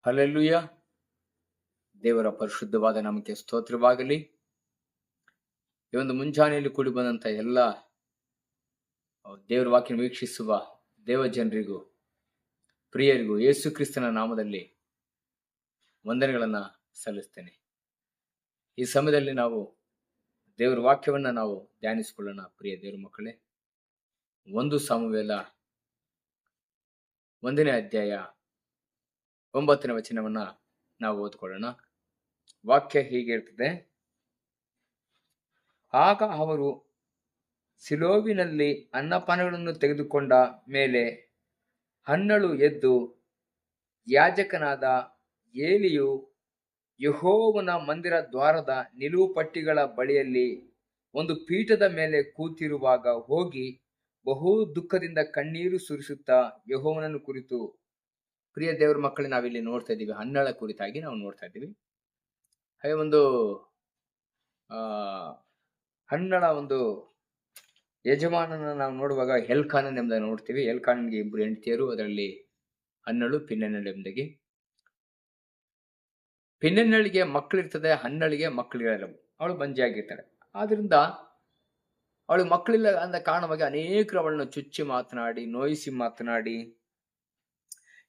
Hallelujah. ದೇವರ ಪರಿಶುದ್ಧವಾದ ನಾಮಕ್ಕೆ ಸ್ತೋತ್ರವಾಗಲಿ. ಈ ಒಂದು ಮುಂಜಾನೆಯಲ್ಲಿ ಕೂಡಿ ಬಂದಂತ ಎಲ್ಲ ದೇವರ ವಾಕ್ಯ ವೀಕ್ಷಿಸುವ ದೇವ ಜನರಿಗೂ ಪ್ರಿಯರಿಗೂ ಯೇಸು ಕ್ರಿಸ್ತನ ನಾಮದಲ್ಲಿ ವಂದನೆಗಳನ್ನ ಸಲ್ಲಿಸ್ತೇನೆ. ಈ ಸಮಯದಲ್ಲಿ ನಾವು ದೇವರ ವಾಕ್ಯವನ್ನ ನಾವು ಧ್ಯಾನಿಸಿಕೊಳ್ಳೋಣ. ಪ್ರಿಯ ದೇವರ ಮಕ್ಕಳೇ, 1 ಸಾಮುವೇಲ 1ನೇ ಅಧ್ಯಾಯ 9ನೇ ವಚನವನ್ನ ನಾವು ಓದ್ಕೊಳ್ಳೋಣ. ವಾಕ್ಯ ಹೀಗೆ ಇರ್ತದೆ: ಆಗ ಅವರು ಸಿಲೋವಿನಲ್ಲಿ ಅನ್ನಪಾನಗಳನ್ನು ತೆಗೆದುಕೊಂಡ ಮೇಲೆ ಹನ್ನಳು ಎದ್ದು, ಯಾಜಕನಾದ ಏಲಿಯು ಯೆಹೋವನ ಮಂದಿರ ದ್ವಾರದ ನಿಲುವು ಪಟ್ಟಿಗಳ ಬಳಿಯಲ್ಲಿ ಒಂದು ಪೀಠದ ಮೇಲೆ ಕೂತಿರುವಾಗ ಹೋಗಿ ಬಹು ದುಃಖದಿಂದ ಕಣ್ಣೀರು ಸುರಿಸುತ್ತಾ ಯೆಹೋವನನ್ನು ಕುರಿತು. ಪ್ರಿಯ ದೇವರ ಮಕ್ಕಳೇ, ನಾವಿಲ್ಲಿ ನೋಡ್ತಾ ಇದ್ದೀವಿ, ಹನ್ನಳ ಕುರಿತಾಗಿ ನಾವು ನೋಡ್ತಾ ಇದ್ದೀವಿ. ಹಾಗೆ ಒಂದು ಹನ್ನಳ ಒಂದು ಯಜಮಾನನ ನಾವು ನೋಡುವಾಗ ಎಲ್ಕಾನನ್ ಎಂಬುದನ್ನು ನೋಡ್ತೀವಿ. ಎಲ್ಕಾನನ್ಗೆ 2 ಹೆಂಡತಿಯರು, ಅದರಲ್ಲಿ ಹನ್ನಳು ಪಿನ್ನೆನಳು ಎಂಬುದಾಗಿ. ಪಿನ್ನೆನಳಿಗೆ ಮಕ್ಕಳಿರ್ತದೆ, ಹನ್ನಳಿಗೆ ಮಕ್ಕಳಿರಲ್ಲ. ಅವಳು ಬಂಜೆಯಾಗಿರ್ತಾಳೆ. ಆದ್ರಿಂದ ಅವಳು ಮಕ್ಕಳಿಲ್ಲ ಅಂದ ಕಾರಣವಾಗಿ ಅನೇಕರು ಅವಳನ್ನು ಚುಚ್ಚಿ ಮಾತನಾಡಿ, ನೋಯಿಸಿ ಮಾತನಾಡಿ,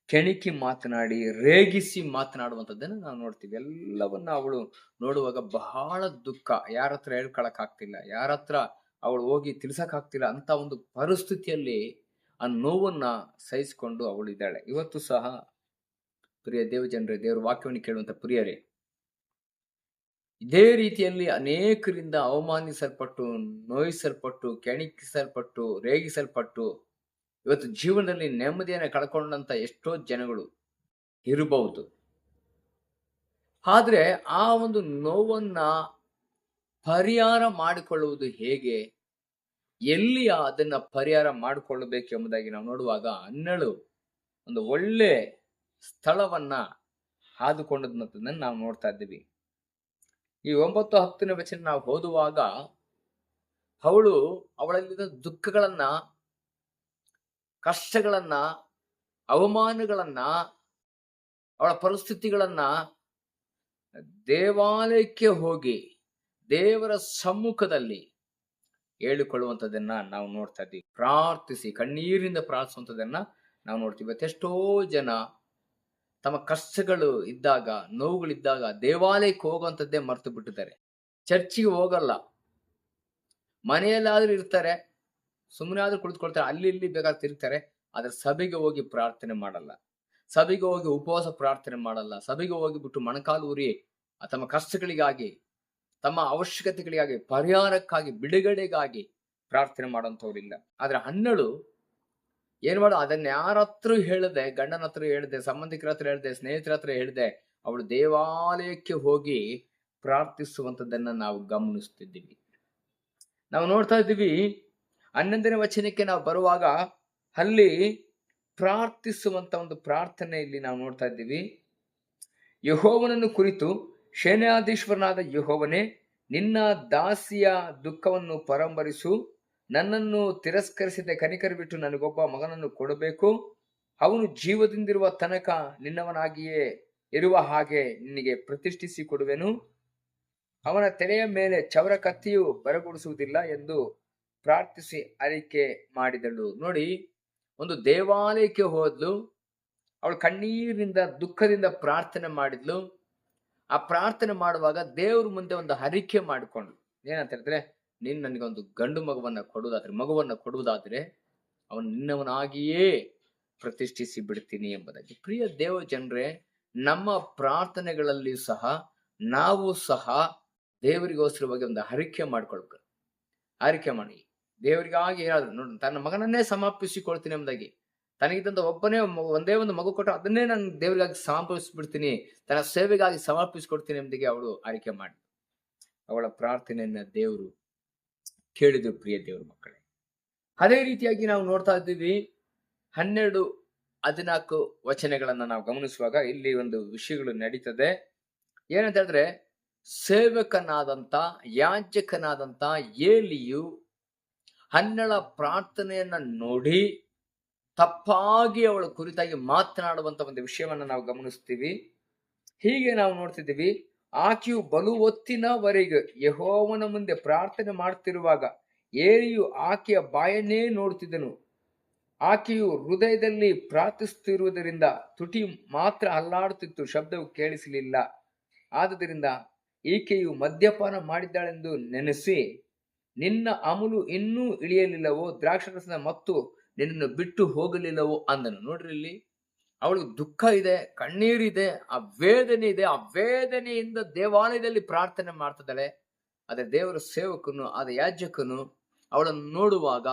ಕೆಣಕಿ ಮಾತನಾಡಿ, ರೇಗಿಸಿ ಮಾತನಾಡುವಂಥದ್ದನ್ನು ನಾವು ನೋಡ್ತೀವಿ. ಎಲ್ಲವನ್ನ ಅವಳು ನೋಡುವಾಗ ಬಹಳ ದುಃಖ. ಯಾರ ಹತ್ರ ಹೇಳ್ಕೊಳಕ್ ಆಗ್ತಿಲ್ಲ, ಯಾರ ಹತ್ರ ಅವಳು ಹೋಗಿ ತಿಳ್ಸಕ್ ಆಗ್ತಿಲ್ಲ ಅಂತ ಒಂದು ಪರಿಸ್ಥಿತಿಯಲ್ಲಿ ಆ ನೋವನ್ನ ಸಹಿಸಿಕೊಂಡು ಅವಳು ಇದ್ದಾಳೆ. ಇವತ್ತು ಸಹ ಪ್ರಿಯ ದೇವ ಜನರೇ, ದೇವರ ವಾಕ್ಯವನ್ನು ಕೇಳುವಂತ ಪ್ರಿಯರೇ, ಇದೇ ರೀತಿಯಲ್ಲಿ ಅನೇಕರಿಂದ ಅವಮಾನಿಸಲ್ಪಟ್ಟು, ನೋಯಿಸಲ್ಪಟ್ಟು, ಕೆಣಕಿಸಲ್ಪಟ್ಟು, ರೇಗಿಸಲ್ಪಟ್ಟು ಇವತ್ತು ಜೀವನದಲ್ಲಿ ನೆಮ್ಮದಿಯನ್ನು ಕಳ್ಕೊಂಡಂತ ಎಷ್ಟೋ ಜನಗಳು ಇರಬಹುದು. ಆದ್ರೆ ಆ ಒಂದು ನೋವನ್ನ ಪರಿಹಾರ ಮಾಡಿಕೊಳ್ಳುವುದು ಹೇಗೆ, ಎಲ್ಲಿ ಅದನ್ನ ಪರಿಹಾರ ಮಾಡಿಕೊಳ್ಳಬೇಕು ಎಂಬುದಾಗಿ ನಾವು ನೋಡುವಾಗ ಹನ್ನಳು ಒಂದು ಒಳ್ಳೆ ಸ್ಥಳವನ್ನ ಹಾದುಕೊಂಡದನ್ನ ನಾವು ನೋಡ್ತಾ ಇದ್ದೀವಿ. ಈ 9-10ನೇ ವಚನ ನಾವು ಓದುವಾಗ ಅವಳಲ್ಲಿದ್ದ ದುಃಖಗಳನ್ನ, ಕಷ್ಟಗಳನ್ನ, ಅವಮಾನಗಳನ್ನ, ಅವಳ ಪರಿಸ್ಥಿತಿಗಳನ್ನ ದೇವಾಲಯಕ್ಕೆ ಹೋಗಿ ದೇವರ ಸಮ್ಮುಖದಲ್ಲಿ ಹೇಳಿಕೊಳ್ಳುವಂಥದ್ದನ್ನ ನಾವು ನೋಡ್ತಾ ಇದ್ದೀವಿ. ಪ್ರಾರ್ಥಿಸಿ ಕಣ್ಣೀರಿಂದ ಪ್ರಾರ್ಥಿಸುವಂಥದ್ದನ್ನ ನಾವು ನೋಡ್ತೀವಿ. ಎಷ್ಟೋ ಜನ ತಮ್ಮ ಕಷ್ಟಗಳು ಇದ್ದಾಗ, ನೋವುಗಳಿದ್ದಾಗ ದೇವಾಲಯಕ್ಕೆ ಹೋಗುವಂಥದ್ದೇ ಮರೆತು ಬಿಟ್ಟಿದ್ದಾರೆ. ಚರ್ಚಿಗೆ ಹೋಗಲ್ಲ, ಮನೆಯಲ್ಲಾದ್ರೂ ಇರ್ತಾರೆ, ಸುಮ್ಮನೆ ಆದ್ರೂ ಕುಳಿತುಕೊಳ್ತಾರೆ, ಅಲ್ಲಿ ಇಲ್ಲಿ ಬೇಕಾದ್ರೆ ತಿರುಗ್ತಾರೆ. ಆದ್ರೆ ಸಭೆಗೆ ಹೋಗಿ ಪ್ರಾರ್ಥನೆ ಮಾಡಲ್ಲ, ಸಭೆಗೆ ಹೋಗಿ ಉಪವಾಸ ಪ್ರಾರ್ಥನೆ ಮಾಡಲ್ಲ, ಸಭೆಗೆ ಹೋಗಿಬಿಟ್ಟು ಮೊಣಕಾಲು ಊರಿ ತಮ್ಮ ಕಷ್ಟಗಳಿಗಾಗಿ, ತಮ್ಮ ಅವಶ್ಯಕತೆಗಳಿಗಾಗಿ, ಪರಿಹಾರಕ್ಕಾಗಿ, ಬಿಡುಗಡೆಗಾಗಿ ಪ್ರಾರ್ಥನೆ ಮಾಡೋಂಥವ್ರಿಲ್ಲ. ಆದ್ರೆ ಹನ್ನಳು ಏನ್ ಮಾಡು, ಅದನ್ನ ಯಾರ ಹತ್ರ ಹೇಳದೆ, ಗಂಡನ ಹತ್ರ ಹೇಳದೆ, ಸಂಬಂಧಿಕರ ಹತ್ರ ಹೇಳದೆ, ಸ್ನೇಹಿತರ ಹತ್ರ ಹೇಳದೆ ಅವಳು ದೇವಾಲಯಕ್ಕೆ ಹೋಗಿ ಪ್ರಾರ್ಥಿಸುವಂಥದ್ದನ್ನ ನಾವು ಗಮನಿಸ್ತಿದ್ದೀವಿ. ನಾವು ನೋಡ್ತಾ ಇದ್ದೀವಿ. 11ನೇ ವಚನಕ್ಕೆ ನಾವು ಬರುವಾಗ ಅಲ್ಲಿ ಪ್ರಾರ್ಥಿಸುವಂತ ಒಂದು ಪ್ರಾರ್ಥನೆ ಇಲ್ಲಿ ನಾವು ನೋಡ್ತಾ ಇದ್ದೀವಿ. ಯೆಹೋವನನ್ನು ಕುರಿತು, ಸೇನಾಧೀಶ್ವರನಾದ ಯೆಹೋವನೇ, ನಿನ್ನ ದಾಸಿಯ ದುಃಖವನ್ನು ಪರಾಂಬರಿಸು. ನನ್ನನ್ನು ತಿರಸ್ಕರಿಸಿದ ಕನಿಕರ ಬಿಟ್ಟು ನನಗೊಬ್ಬ ಮಗನನ್ನು ಕೊಡಬೇಕು. ಅವನು ಜೀವದಿಂದಿರುವ ತನಕ ನಿನ್ನವನಾಗಿಯೇ ಇರುವ ಹಾಗೆ ನಿನಗೆ ಪ್ರತಿಷ್ಠಿಸಿ ಕೊಡುವೆನು. ಅವನ ತಲೆಯ ಮೇಲೆ ಚವರ ಕತ್ತಿಯು ಬರಗೊಡಿಸುವುದಿಲ್ಲ ಎಂದು ಪ್ರಾರ್ಥಿಸಿ ಅರಿಕೆ ಮಾಡಿದಳು. ನೋಡಿ, ಒಂದು ದೇವಾಲಯಕ್ಕೆ ಹೋದ್ಲು, ಅವಳು ಕಣ್ಣೀರಿನಿಂದ ದುಃಖದಿಂದ ಪ್ರಾರ್ಥನೆ ಮಾಡಿದ್ಲು. ಆ ಪ್ರಾರ್ಥನೆ ಮಾಡುವಾಗ ದೇವ್ರ ಮುಂದೆ ಒಂದು ಹರಿಕೆ ಮಾಡಿಕೊಂಡ್ಳು. ಏನಂತ ಹೇಳಿದ್ರೆ, ನೀನು ನನಗೆ ಒಂದು ಗಂಡು ಮಗುವನ್ನ ಕೊಡುವುದಾದ್ರೆ ಅವನು ನಿನ್ನವನಾಗಿಯೇ ಪ್ರತಿಷ್ಠಿಸಿ ಬಿಡ್ತೀನಿ ಎಂಬುದಾಗಿ. ಪ್ರಿಯ ದೇವ ಜನರೇ, ನಮ್ಮ ಪ್ರಾರ್ಥನೆಗಳಲ್ಲಿ ಸಹ ನಾವು ಸಹ ದೇವರಿಗೋಸ್ಕರವಾಗಿ ಒಂದು ಹರಿಕೆ ಮಾಡ್ಕೊಳ್ಬೇಕು. ಆರಿಕೆ ಮಾಡಿ ದೇವರಿಗಾಗಿ ನೋಡಿ, ತನ್ನ ಮಗನನ್ನೇ ಸಮರ್ಪಿಸಿಕೊಳ್ತೀನಿ ಎಂಬುದಾಗಿ, ತನಗಿದ್ದಂತ ಒಂದೇ ಒಂದು ಮಗು ಕೊಟ್ಟು ಅದನ್ನೇ ನಾನು ದೇವರಿಗಾಗಿ ಸಮರ್ಪಿಸ್ಬಿಡ್ತೀನಿ, ತನ್ನ ಸೇವೆಗಾಗಿ ಸಮರ್ಪಿಸಿಕೊಡ್ತೀನಿ ಎಂಬುದಾಗಿ ಅವಳು ಆರಿಕೆ ಮಾಡಿ ಅವಳ ಪ್ರಾರ್ಥನೆಯನ್ನ ದೇವರು ಕೇಳಿದ್ರು. ಪ್ರಿಯ ದೇವರ ಮಕ್ಕಳೇ, ಅದೇ ರೀತಿಯಾಗಿ ನಾವು ನೋಡ್ತಾ ಇದ್ದೀವಿ. 12-14 ವಚನಗಳನ್ನ ನಾವು ಗಮನಿಸುವಾಗ ಇಲ್ಲಿ ಒಂದು ವಿಷಯಗಳು ನಡೀತದೆ. ಏನಂತ ಹೇಳಿದ್ರೆ, ಸೇವಕನಾದಂತ ಯಾಜಕನಾದಂತ ಏಲಿಯು ಹನ್ನಳ ಪ್ರಾರ್ಥನೆಯನ್ನ ನೋಡಿ ತಪ್ಪಾಗಿ ಅವಳ ಕುರಿತಾಗಿ ಮಾತನಾಡುವಂತ ಒಂದು ವಿಷಯವನ್ನ ನಾವು ಗಮನಿಸ್ತೀವಿ. ಹೀಗೆ ನಾವು ನೋಡ್ತಿದ್ದೀವಿ, ಆಕೆಯು ಬಲು ಹೊತ್ತಿನವರೆಗೆ ಯೆಹೋವನ ಮುಂದೆ ಪ್ರಾರ್ಥನೆ ಮಾಡುತ್ತಿರುವಾಗ ಏಲಿಯು ಆಕೆಯ ಬಾಯನ್ನೇ ನೋಡುತ್ತಿದ್ದನು. ಆಕೆಯು ಹೃದಯದಲ್ಲಿ ಪ್ರಾರ್ಥಿಸುತ್ತಿರುವುದರಿಂದ ತುಟಿ ಮಾತ್ರ ಅಲ್ಲಾಡುತ್ತಿತ್ತು, ಶಬ್ದವು ಕೇಳಿಸಲಿಲ್ಲ. ಆದುದರಿಂದ ಈಕೆಯು ಮದ್ಯಪಾನ ಮಾಡಿದ್ದಾಳೆಂದು ನೆನೆಸಿ, ನಿನ್ನ ಅಮಲು ಇನ್ನೂ ಇಳಿಯಲಿಲ್ಲವೋ, ದ್ರಾಕ್ಷಾರಸದ ಮತ್ತು ನಿನ್ನನ್ನು ಬಿಟ್ಟು ಹೋಗಲಿಲ್ಲವೋ ಅಂದನು. ನೋಡ್ರಿ, ಇಲ್ಲಿ ಅವಳಿಗೆ ದುಃಖ ಇದೆ, ಕಣ್ಣೀರಿದೆ, ಆ ವೇದನೆ ಇದೆ. ಆ ವೇದನೆಯಿಂದ ದೇವಾಲಯದಲ್ಲಿ ಪ್ರಾರ್ಥನೆ ಮಾಡ್ತಿದ್ದಾಳೆ. ಅದೇ ದೇವರ ಸೇವಕನು, ಆದ ಯಾಜಕನು ಅವಳನ್ನು ನೋಡುವಾಗ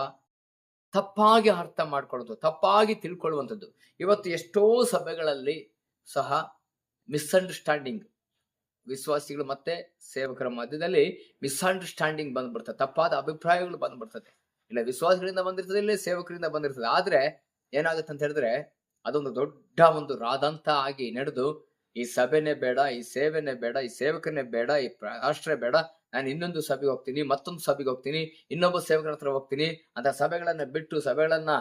ತಪ್ಪಾಗಿ ಅರ್ಥ ಮಾಡ್ಕೊಳ್ಳೋದು, ತಪ್ಪಾಗಿ ತಿಳ್ಕೊಳ್ಳುವಂಥದ್ದು. ಇವತ್ತು ಎಷ್ಟೋ ಸಭೆಗಳಲ್ಲಿ ಸಹ ಮಿಸ್ಅಂಡರ್ಸ್ಟ್ಯಾಂಡಿಂಗ್, ವಿಶ್ವಾಸಿಗಳು ಮತ್ತೆ ಸೇವಕರ ಮಧ್ಯದಲ್ಲಿ ಮಿಸ್ಅಂಡರ್ಸ್ಟ್ಯಾಂಡಿಂಗ್ ಬಂದ್ಬಿಡ್ತದೆ, ತಪ್ಪಾದ ಅಭಿಪ್ರಾಯಗಳು ಬಂದ್ಬಿಡ್ತದೆ. ಇಲ್ಲ ವಿಶ್ವಾಸಿಗಳಿಂದ ಬಂದಿರ್ತದೆ, ಇಲ್ಲ ಸೇವಕರಿಂದ ಬಂದಿರ್ತದೆ. ಆದ್ರೆ ಏನಾಗುತ್ತೆ ಅಂತ ಹೇಳಿದ್ರೆ, ಅದೊಂದು ದೊಡ್ಡ ಒಂದು ರಾದಂತ ಆಗಿ ನಡೆದು, ಈ ಸಭೆನೇ ಬೇಡ, ಈ ಸೇವೆನೇ ಬೇಡ, ಈ ಸೇವಕನೇ ಬೇಡ, ಈ ರಾಷ್ಟ್ರ ಬೇಡ, ನಾನು ಇನ್ನೊಂದು ಸಭೆಗೆ ಹೋಗ್ತೀನಿ, ಮತ್ತೊಂದು ಸಭೆಗೆ ಹೋಗ್ತೀನಿ, ಇನ್ನೊಬ್ಬ ಸೇವಕರ ಹತ್ರ ಹೋಗ್ತೀನಿ ಅಂತ ಸಭೆಗಳನ್ನ ಬಿಟ್ಟು ಸಭೆಗಳನ್ನ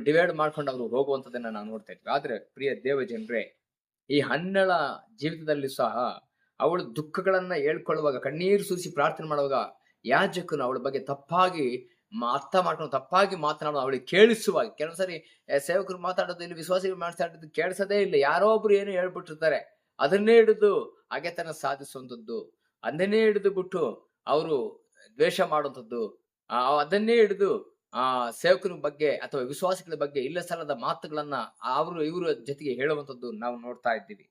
ಡಿವೈಡ್ ಮಾಡ್ಕೊಂಡು ಅವರು ಹೋಗುವಂಥದ್ದನ್ನ ನಾವು ನೋಡ್ತಾ ಇದ್ವಿ. ಆದ್ರೆ ಪ್ರಿಯ ದೇವ ಜನರೇ, ಈ ಹನ್ನಳ ಜೀವಿತದಲ್ಲಿ ಸಹ ಅವಳು ದುಃಖಗಳನ್ನ ಹೇಳ್ಕೊಳ್ಳುವಾಗ, ಕಣ್ಣೀರು ಸುರಿಸಿ ಪ್ರಾರ್ಥನೆ ಮಾಡುವಾಗ, ಯಾಜಕನು ಅವಳ ಬಗ್ಗೆ ತಪ್ಪಾಗಿ ಅರ್ಥ ಮಾಡ್ಕೊಂಡು ತಪ್ಪಾಗಿ ಮಾತನಾಡೋದು ಅವಳಿಗೆ ಕೇಳಿಸುವಾಗ, ಕೆಲವೊಂದ್ಸರಿ ಸೇವಕರು ಮಾತಾಡೋದು, ಇಲ್ಲಿ ವಿಶ್ವಾಸಿಗಳು ಮಾತಾಡೋದು ಕೇಳಿಸೋದೇ ಇಲ್ಲ. ಯಾರೋ ಒಬ್ರು ಏನು ಹೇಳ್ಬಿಟ್ಟಿರ್ತಾರೆ, ಅದನ್ನೇ ಹಿಡಿದು ಅಗೆತನ ಸಾಧಿಸುವಂಥದ್ದು, ಅದನ್ನೇ ಹಿಡಿದು ಬಿಟ್ಟು ಅವರು ದ್ವೇಷ ಮಾಡುವಂಥದ್ದು, ಅದನ್ನೇ ಹಿಡಿದು ಸೇವಕರ ಬಗ್ಗೆ ಅಥವಾ ವಿಶ್ವಾಸಿಗಳ ಬಗ್ಗೆ ಇಲ್ಲ ಸಲ್ಲದ ಮಾತುಗಳನ್ನ ಅವರು ಇವರ ಜೊತೆಗೆ ಹೇಳುವಂಥದ್ದು ನಾವು ನೋಡ್ತಾ ಇದ್ದೀವಿ.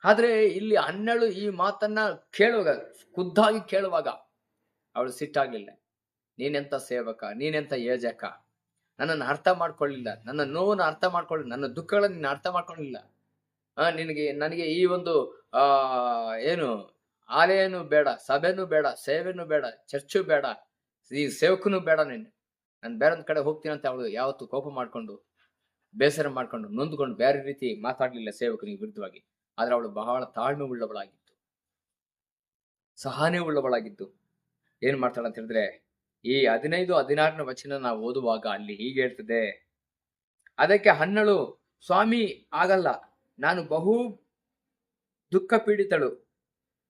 ಆದ್ರೆ ಇಲ್ಲಿ ಹನ್ನಳು ಈ ಮಾತನ್ನ ಕೇಳುವಾಗ, ಖುದ್ದಾಗಿ ಕೇಳುವಾಗ ಅವಳು ಸಿಟ್ಟಾಗ್ಲಿಲ್ಲ. ನೀನೆಂತ ಸೇವಕ, ನೀನೆಂತ ಯಾಜಕ, ನನ್ನನ್ನು ಅರ್ಥ ಮಾಡ್ಕೊಳ್ಳಿಲ್ಲ, ನನ್ನ ನೋವನ್ನು ಅರ್ಥ ಮಾಡ್ಕೊಳ್ಳಿಲ್ಲ, ನನ್ನ ದುಃಖಗಳನ್ನು ನೀನು ಅರ್ಥ ಮಾಡ್ಕೊಳ್ಳಿಲ್ಲ. ನನಗೆ ಈ ಒಂದು ಏನು ಆಲಯನೂ ಬೇಡ, ಸಭೆನೂ ಬೇಡ, ಸೇವೆನೂ ಬೇಡ, ಚರ್ಚು ಬೇಡ, ಈ ಸೇವಕನೂ ಬೇಡ, ನಾನು ಬೇರೊಂದ್ ಕಡೆ ಹೋಗ್ತೀನಿ ಅಂತ ಅವಳು ಯಾವತ್ತು ಕೋಪ ಮಾಡ್ಕೊಂಡು, ಬೇಸರ ಮಾಡ್ಕೊಂಡು, ನೊಂದ್ಕೊಂಡು ಬೇರೆ ರೀತಿ ಮಾತಾಡ್ಲಿಲ್ಲ ಸೇವಕನಿಗೆ ವಿರುದ್ಧವಾಗಿ. ಆದ್ರೆ ಅವಳು ಬಹಳ ತಾಳ್ಮೆ ಉಳ್ಳವಳಾಗಿತ್ತು, ಸಹನೆ ಉಳ್ಳವಳಾಗಿತ್ತು. ಏನ್ ಮಾಡ್ತಾಳೆ ಅಂತ ಹೇಳಿದ್ರೆ, ಈ 15-16 ವಚನ ನಾವು ಓದುವಾಗ ಅಲ್ಲಿ ಹೀಗೆ ಹೇಳ್ತದೆ, ಅದಕ್ಕೆ ಹನ್ನಳು, ಸ್ವಾಮಿ ಆಗಲ್ಲ, ನಾನು ಬಹು ದುಃಖ ಪೀಡಿತಳು,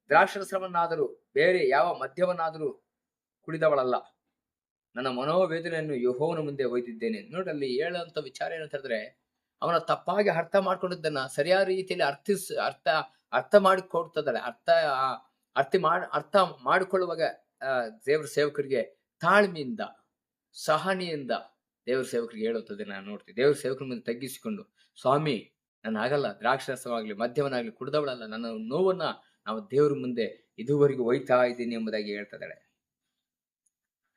ದ್ರಾಕ್ಷರಸವನ್ನಾದರೂ ಬೇರೆ ಯಾವ ಮದ್ಯವನ್ನಾದರೂ ಕುಡಿದವಳಲ್ಲ, ನನ್ನ ಮನೋವೇದನೆಯನ್ನು ಯೆಹೋವನ ಮುಂದೆ ಒಯ್ದಿದ್ದೇನೆ. ನೋಡಲ್ಲಿ ಹೇಳುವಂತ ವಿಚಾರ ಏನಂತ ಹೇಳಿದ್ರೆ, ಅವನ ತಪ್ಪಾಗಿ ಅರ್ಥ ಮಾಡ್ಕೊಂಡಿದ್ದನ್ನ ಸರಿಯಾದ ರೀತಿಯಲ್ಲಿ ಅರ್ಥ ಮಾಡಿಕೊಡ್ತದಲ್ಲ, ಅರ್ಥ ಮಾಡಿಕೊಳ್ಳುವಾಗ ದೇವರ ಸೇವಕರಿಗೆ ತಾಳ್ಮೆಯಿಂದ, ಸಹನೆಯಿಂದ ದೇವರ ಸೇವಕರಿಗೆ ಹೇಳುತ್ತದೆ ನಾನು ನೋಡ್ತೀನಿ. ದೇವರ ಸೇವಕರ ಮುಂದೆ ತಗ್ಗಿಸಿಕೊಂಡು, ಸ್ವಾಮಿ ನಾನು ಆಗಲ್ಲ, ದ್ರಾಕ್ಷರಸವಾಗ್ಲಿ ಮದ್ಯವನಾಗ್ಲಿ ಕುಡ್ದವಳಲ್ಲ, ನನ್ನ ನೋವನ್ನ ನಾವು ದೇವರ ಮುಂದೆ ಇದುವರೆಗೂ ಒಯ್ತಾ ಇದ್ದೀನಿ ಎಂಬುದಾಗಿ ಹೇಳ್ತಿದ್ದಾಳೆ.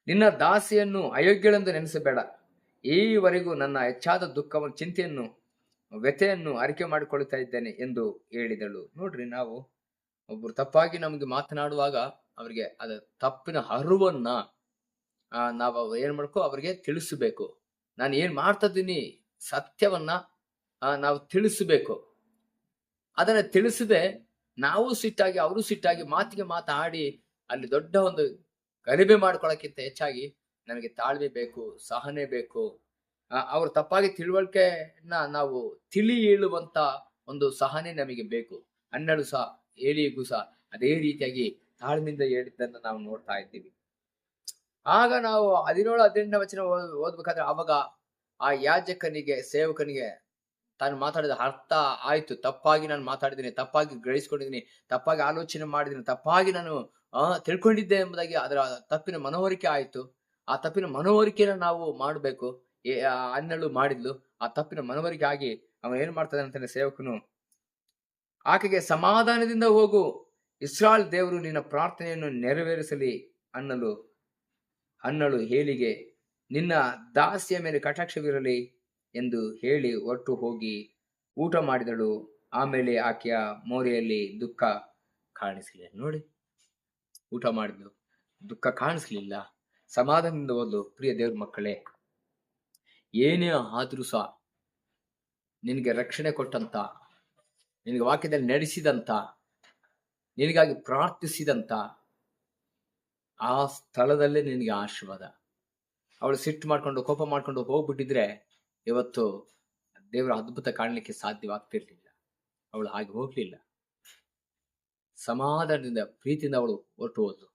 ನಿನ್ನ ದಾಸಿಯನ್ನು ಅಯೋಗ್ಯಳೆಂದು ನೆನೆಸಬೇಡ, ಈವರೆಗೂ ನನ್ನ ಹೆಚ್ಚಾದ ದುಃಖವನ್ನು, ಚಿಂತೆಯನ್ನು, ವ್ಯಥೆಯನ್ನು ಅರಿಕೆ ಮಾಡಿಕೊಳ್ಳುತ್ತಾ ಇದ್ದೇನೆ ಎಂದು ಹೇಳಿದಳು. ನೋಡ್ರಿ, ನಾವು ಒಬ್ರು ತಪ್ಪಾಗಿ ನಮಗೆ ಮಾತನಾಡುವಾಗ ಅವರಿಗೆ ಅದ ತಪ್ಪಿನ ಅರಿವನ್ನ ನಾವು ಏನ್ ಮಾಡ್ಕೋ ಅವರಿಗೆ ತಿಳಿಸಬೇಕು. ನಾನು ಏನ್ ಮಾಡ್ತಾ ಇದ್ದೀನಿ ಸತ್ಯವನ್ನ ನಾವು ತಿಳಿಸಬೇಕು. ಅದನ್ನ ತಿಳಿಸದೆ ನಾವು ಸಿಟ್ಟಾಗಿ ಅವರು ಸಿಟ್ಟಾಗಿ ಮಾತಿಗೆ ಮಾತಾಡಿ ಅಲ್ಲಿ ದೊಡ್ಡ ಒಂದು ಗರಿಬೆ ಮಾಡ್ಕೊಳಕ್ಕಿಂತ ಹೆಚ್ಚಾಗಿ ನನಗೆ ತಾಳ್ಮೆ ಬೇಕು, ಸಹನೆ ಬೇಕು. ಅವ್ರ ತಪ್ಪಾಗಿ ತಿಳುವಳಿಕೆನ ನಾವು ತಿಳಿ ಹೇಳುವಂತ ಒಂದು ಸಹನೆ ನಮಗೆ ಬೇಕು. ಹನ್ನಳು ಸಹ ಏಲಿಗೂ ಸಹ ಅದೇ ರೀತಿಯಾಗಿ ತಾಳ್ಮೆಯಿಂದ ಹೇಳಿದ್ದನ್ನು ನಾವು ನೋಡ್ತಾ ಇದ್ದೀವಿ. ಆಗ ನಾವು 17-18 ವಚನ ಓದ್ಬೇಕಾದ್ರೆ ಅವಾಗ ಆ ಯಾಜಕನಿಗೆ, ಸೇವಕನಿಗೆ ತಾನು ಮಾತಾಡಿದ ಅರ್ಥ ಆಯ್ತು. ತಪ್ಪಾಗಿ ನಾನು ಮಾತಾಡಿದ್ದೀನಿ, ತಪ್ಪಾಗಿ ಗ್ರಹಿಸ್ಕೊಂಡಿದ್ದೀನಿ, ತಪ್ಪಾಗಿ ಆಲೋಚನೆ ಮಾಡಿದ್ದೀನಿ, ತಪ್ಪಾಗಿ ನಾನು ತಿಳ್ಕೊಂಡಿದ್ದೆ ಎಂಬುದಾಗಿ ಅದರ ತಪ್ಪಿನ ಮನವರಿಕೆ ಆಯ್ತು. ಆ ತಪ್ಪಿನ ಮನವರಿಕೆನ ನಾವು ಮಾಡಬೇಕು. ಹನ್ನಳು ಮಾಡಿದ್ಲು. ಆ ತಪ್ಪಿನ ಮನವರಿಕೆ ಆಗಿ ಅವನು ಏನ್ ಮಾಡ್ತಾನೆ ಅಂತಾನೆ ಸೇವಕನು, ಆಕೆಗೆ ಸಮಾಧಾನದಿಂದ ಹೋಗು, ಇಸ್ರಾಯೇಲ್ ದೇವರು ನಿನ್ನ ಪ್ರಾರ್ಥನೆಯನ್ನು ನೆರವೇರಿಸಲಿ ಅನ್ನಲು ಹನ್ನಳು ಹೇಳಿಗೆ, ನಿನ್ನ ದಾಸಿಯ ಮೇಲೆ ಕಟಾಕ್ಷವಿರಲಿ ಎಂದು ಹೇಳಿ ಹೊರಟು ಹೋಗಿ ಊಟ ಮಾಡಿದಳು. ಆಮೇಲೆ ಆಕೆಯ ಮೋರೆಯಲ್ಲಿ ದುಃಖ ಕಾಣಿಸಲಿಲ್ಲ. ನೋಡಿ, ಊಟ ಮಾಡಿದ್ಲು, ದುಃಖ ಕಾಣಿಸ್ಲಿಲ್ಲ, ಸಮಾಧಾನದಿಂದ ಹೋದ್ಲು. ಪ್ರಿಯ ದೇವ್ರ ಮಕ್ಕಳೇ, ಏನೇ ಆದ್ರೂ ಸಹ ನಿನಗೆ ರಕ್ಷಣೆ ಕೊಟ್ಟಂತ, ನಿನಗೆ ವಾಕ್ಯದಲ್ಲಿ ನಡೆಸಿದಂತ, ನಿನಗಾಗಿ ಪ್ರಾರ್ಥಿಸಿದಂತ ಆ ಸ್ಥಳದಲ್ಲೇ ನಿನಗೆ ಆಶೀರ್ವಾದ. ಅವಳು ಸಿಟ್ಟು ಮಾಡ್ಕೊಂಡು ಕೋಪ ಮಾಡ್ಕೊಂಡು ಹೋಗ್ಬಿಟ್ಟಿದ್ರೆ ಇವತ್ತು ದೇವರ ಅದ್ಭುತ ಕಾಣಲಿಕ್ಕೆ ಸಾಧ್ಯವಾಗ್ತಿರ್ಲಿಲ್ಲ. ಅವಳು ಹಾಗೆ ಹೋಗ್ಲಿಲ್ಲ. ಸಮಾಧಾನದಿಂದ ಪ್ರೀತಿಯಿಂದ ಅವಳು ಹೊರಟು ಹೋದ್ಲು.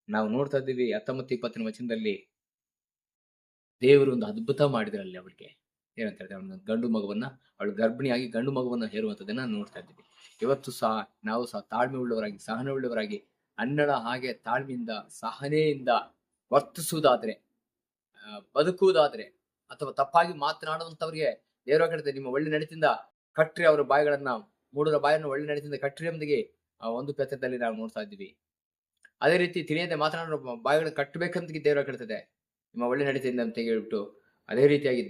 ನಾವು ನೋಡ್ತಾ ಇದ್ದೀವಿ 19-20 ವಚನದಲ್ಲಿ ದೇವರು ಒಂದು ಅದ್ಭುತ ಮಾಡಿದ್ರಲ್ಲಿ ಅವಳಿಗೆ. ಏನಂತ ಹೇಳಿದ್ರೆ ಅವನ ಗಂಡು ಮಗುವನ್ನ, ಅವಳು ಗರ್ಭಿಣಿಯಾಗಿ ಗಂಡು ಮಗುವನ್ನ ಹೇರುವಂಥದ್ದನ್ನ ನೋಡ್ತಾ ಇದ್ದೀವಿ. ಇವತ್ತು ಸಹ ನಾವು ಸಹ ತಾಳ್ಮೆ ಉಳ್ಳವರಾಗಿ, ಸಹನೆ ಉಳ್ಳವರಾಗಿ, ಅನ್ನಳ ಹಾಗೆ ತಾಳ್ಮೆಯಿಂದ ಸಹನೆಯಿಂದ ವರ್ತಿಸುವುದಾದ್ರೆ, ಬದುಕುವುದಾದ್ರೆ, ಅಥವಾ ತಪ್ಪಾಗಿ ಮಾತನಾಡುವಂತವರಿಗೆ ದೇವರ ಕಡೆ ನಿಮ್ಮ ಒಳ್ಳೆ ನಡತೆಯಿಂದ ಕಟ್ಟ್ರಿ, ಅವರ ಬಾಯಿಗಳನ್ನ, ಮೂಢರ ಬಾಯನ್ನು ಒಳ್ಳೆ ನಡತೆಯಿಂದ ಕಟ್ಟ್ರಿ ಎಂಬುದಿಗೆ 1 ಪೇತ್ರದಲ್ಲಿ ನಾವು ನೋಡ್ತಾ ಇದ್ದೀವಿ. ಅದೇ ರೀತಿ ತಿಳಿಯದೆ ಮಾತನಾಡೋ ಬಾಯಿಗಳನ್ನು ಕಟ್ಟಬೇಕಂತ ದೇವರ ಕೇಳ್ತದೆ, ನಿಮ್ಮ ಒಳ್ಳೆ ನಡತೆಯಿಂದ ಅಂತ ಹೇಳ್ಬಿಟ್ಟು. ಅದೇ ರೀತಿಯಾಗಿ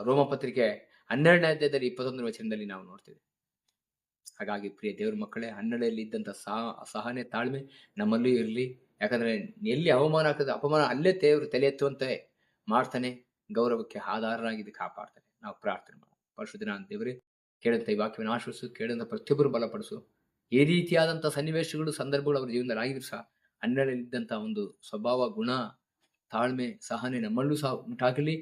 ರೋಮ ಪತ್ರಿಕೆ 12ನೇ ಅಧ್ಯಾಯದಲ್ಲಿ 21 ವಚನದಲ್ಲಿ ನಾವು ನೋಡ್ತೇವೆ. ಹಾಗಾಗಿ ಪ್ರಿಯ ದೇವರ ಮಕ್ಕಳೇ, ಹನ್ನೆರಡಲ್ಲಿ ಇದ್ದಂತ ಸಹನೆ, ತಾಳ್ಮೆ ನಮ್ಮಲ್ಲೂ ಇರಲಿ. ಯಾಕಂದ್ರೆ ಎಲ್ಲಿ ಅವಮಾನ ಆಗ್ತದೆ, ಅಪಮಾನ ಅಲ್ಲೇ ದೇವರು ತಲೆ ಎತ್ತುವಂತೆ ಮಾಡ್ತಾನೆ, ಗೌರವಕ್ಕೆ ಆಧಾರನಾಗಿ ಕಾಪಾಡ್ತಾನೆ. ನಾವು ಪ್ರಾರ್ಥನೆ ಮಾಡೋಣ. ಪರಿಶುದ್ಧನ ದೇವರೇ, ಕೇಳಂತ ಈ ವಾಕ್ಯವನ್ನು ಆಶ್ವಸಿಸು, ಕೇಳಂತ ಪ್ರತಿಯೊಬ್ಬರು ಬಲಪಡಿಸು. ಈ ರೀತಿಯಾದಂತಹ ಸನ್ನಿವೇಶಗಳು, ಸಂದರ್ಭಗಳು ಅವರ ಜೀವನದಲ್ಲಿ ಆಗಿದ್ರು ಸಹ ಹನ್ನೆರಡಲ್ಲಿದ್ದಂತಹ ಒಂದು ಸ್ವಭಾವ, ಗುಣ, ತಾಳ್ಮೆ, ಸಹನೆ ನಮ್ಮಲ್ಲೂ ಸಹ ಉಂಟಾಗಲಿ.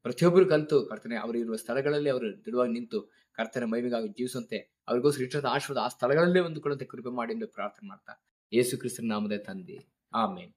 ಪ್ರತಿಯೊಬ್ಬರು ಕಲಿತು ಕರ್ತನೆ ಅವರು ಇರುವ ಸ್ಥಳಗಳಲ್ಲಿ ಅವರು ದೃಢವಾಗಿ ನಿಂತು ಕರ್ತನ ಮಹಿಮೆಗಾಗಿ ಜೀವಿಸುವಂತೆ, ಅವರಿಗೋಸ್ಕರ ಇಷ್ಟದ ಆಶೀರ್ವಾದ ಆ ಸ್ಥಳಗಳಲ್ಲೇ ಹೊಂದಿಕೊಳ್ಳುವಂತೆ ಕೃಪೆ ಮಾಡಿ ಎಂದು ಪ್ರಾರ್ಥನೆ ಮಾಡ್ತಾ, ಯೇಸು ಕ್ರಿಸ್ತನ ನಾಮದ ತಂದೆ, ಆಮೇನ್.